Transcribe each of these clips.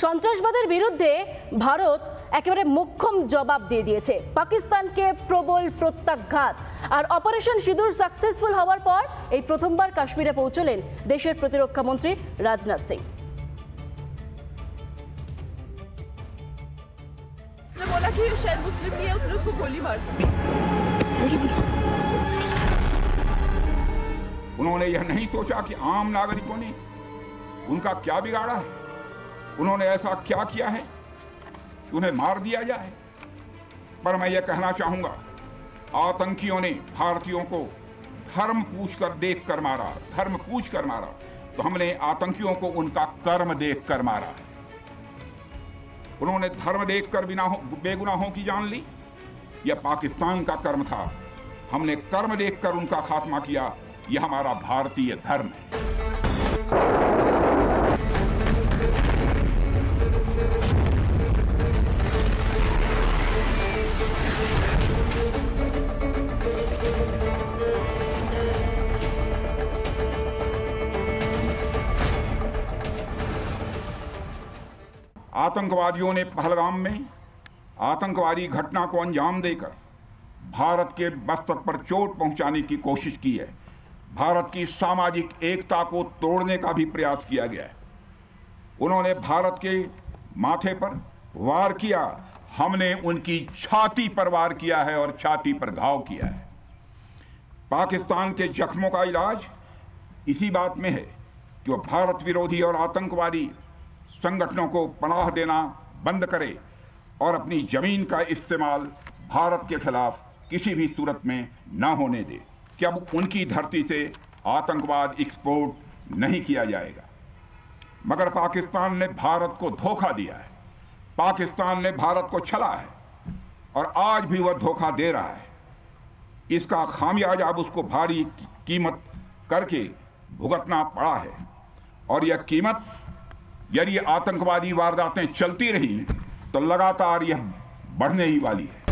সন্ত্রাসবাদের বিরুদ্ধে ভারত একেবারে মোক্ষম জবাব দিয়ে দিয়েছে। পাকিস্তানকে প্রবল প্রত্যাঘাত। আর অপারেশন সিঁদুর সাকসেসফুল হওয়ার পর এই প্রথমবার কাশ্মীরে পৌঁছলেন দেশের প্রতিরক্ষা মন্ত্রী রাজনাথ সিং। बोला कि शायद मुस्लिम नहीं है, उसने उसको गोली मार दी। उन्होंने यह नहीं सोचा कि आम नागरिकों ने उनका क्या बिगाड़ा है, उन्होंने ऐसा क्या किया है कि उन्हें मार दिया जाए। पर मैं यह कहना चाहूंगा, आतंकियों ने भारतीयों को धर्म पूछकर देखकर मारा, धर्म पूछकर मारा, तो हमने आतंकियों को उनका कर्म देखकर मारा। उन्होंने धर्म देखकर बेगुनाहों की जान ली। यह पाकिस्तान का कर्म था, हमने कर्म देखकर उनका खात्मा किया। यह हमारा भारतीय धर्म है। आतंकवादियों ने पहलगाम में आतंकवादी घटना को अंजाम देकर भारत के मस्तक पर चोट पहुंचाने की कोशिश की है। भारत की सामाजिक एकता को तोड़ने का भी प्रयास किया गया है। उन्होंने भारत के माथे पर वार किया, हमने उनकी छाती पर वार किया है और छाती पर घाव किया है। पाकिस्तान के जख्मों का इलाज इसी बात में है कि वह भारत विरोधी और आतंकवादी संगठनों को पनाह देना बंद करे और अपनी जमीन का इस्तेमाल भारत के खिलाफ किसी भी सूरत में न होने दे कि अब उनकी धरती से आतंकवाद एक्सपोर्ट नहीं किया जाएगा। मगर पाकिस्तान ने भारत को धोखा दिया है, पाकिस्तान ने भारत को छला है और आज भी वह धोखा दे रहा है। इसका खामियाजा अब उसको भारी कीमत करके भुगतना पड़ा है और यह कीमत यदि आतंकवादी वारदातें चलती रही तो लगातार यह बढ़ने ही वाली है।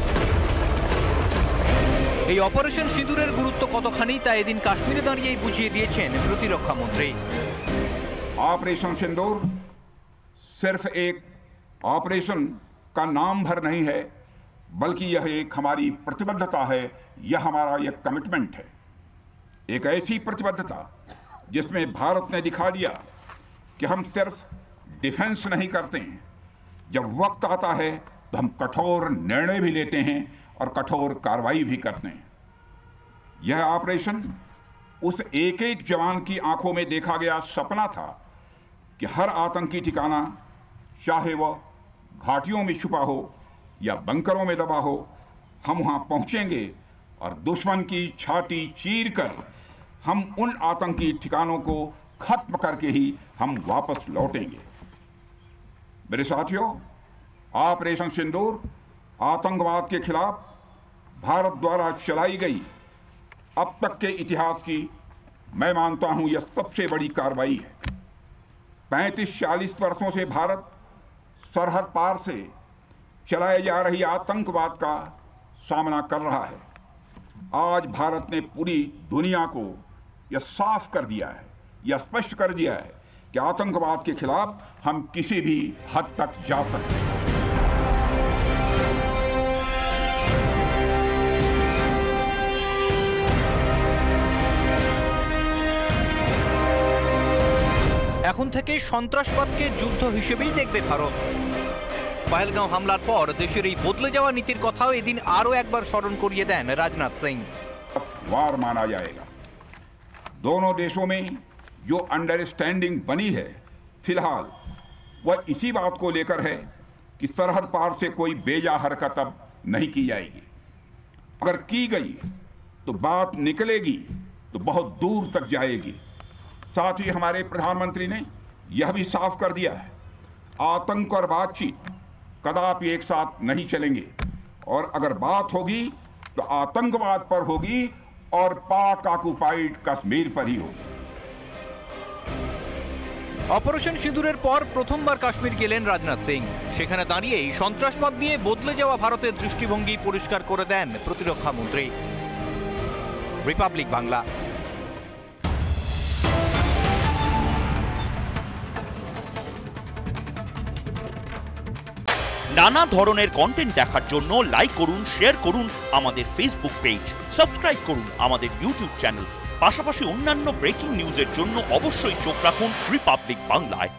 এই অপারেশন সিঁদুরের গুরুত্ব কতখানি তা এদিন কাশ্মীরে দাঁড়িয়েই বুঝিয়ে দিয়েছেন প্রতিরক্ষা মন্ত্রী। ऑपरेशन सिंदूर सिर्फ एक ऑपरेशन का नाम भर नहीं है, बल्कि यह एक हमारी प्रतिबद्धता है, यह हमारा यह कमिटमेंट है। एक ऐसी प्रतिबद्धता जिसमें भारत ने दिखा दिया कि हम सिर्फ डिफेंस नहीं करते हैं, जब वक्त आता है तो हम कठोर निर्णय भी लेते हैं और कठोर कार्रवाई भी करते हैं। यह ऑपरेशन उस एक एक जवान की आंखों में देखा गया सपना था कि हर आतंकी ठिकाना, चाहे वह घाटियों में छुपा हो या बंकरों में दबा हो, हम वहां पहुंचेंगे और दुश्मन की छाती चीर कर हम उन आतंकी ठिकानों को खत्म करके ही हम वापस लौटेंगे। मेरे साथियों, ऑपरेशन सिंदूर आतंकवाद के खिलाफ भारत द्वारा चलाई गई अब तक के इतिहास की मैं मानता हूं यह सबसे बड़ी कार्रवाई है। 35-40 वर्षों से भारत सरहद पार से चलाए जा रही आतंकवाद का सामना कर रहा है। आज भारत ने पूरी दुनिया को यह साफ कर दिया है, यह स्पष्ट कर दिया है कि आतंकवाद के खिलाफ हम किसी भी हद तक जा सकते हैं। এখন থেকে সন্ত্রাসবাদকে যুদ্ধ হিসেবেই দেখবে ভারত। পহেলগাঁও হামলার পর দেশের এই বদলে যাওয়া নীতির কথাও এদিন আরো একবার স্মরণ করিয়ে দেন রাজনাথ সিং। वार माना जाएगा। दोनों देशों में जो अंडरस्टैंडिंग बनी है फिलहाल वह इसी बात को लेकर है कि सरहद पार से कोई बेजा हरकत अब नहीं की जाएगी। अगर की गई तो बात निकलेगी तो बहुत दूर तक जाएगी। साथ ही हमारे प्रधानमंत्री ने यह भी साफ कर दिया है, आतंक और बातचीत कदापि एक साथ नहीं चलेंगे और अगर बात होगी तो आतंकवाद पर होगी और पाक ऑक्युपाइड कश्मीर पर ही होगी। অপারেশন সিঁদুরের পর প্রথমবার কাশ্মীর গেলেন রাজনাথ সিং। সেখানে দাঁড়িয়েই সন্ত্রাসবাদ নিয়ে বদলে যাওয়া ভারতের দৃষ্টিভঙ্গি পরিষ্কার করে দেন প্রতিরক্ষা মন্ত্রী। রিপাবলিক বাংলা। নানা ধরনের কন্টেন্ট দেখার জন্য লাইক করুন, শেয়ার করুন আমাদের ফেসবুক পেজ, সাবস্ক্রাইব করুন আমাদের ইউটিউব চ্যানেল। পাশাপাশি অন্যান্য ব্রেকিং নিউজের জন্য অবশ্যই চোখ রাখুন রিপাবলিক বাংলায়।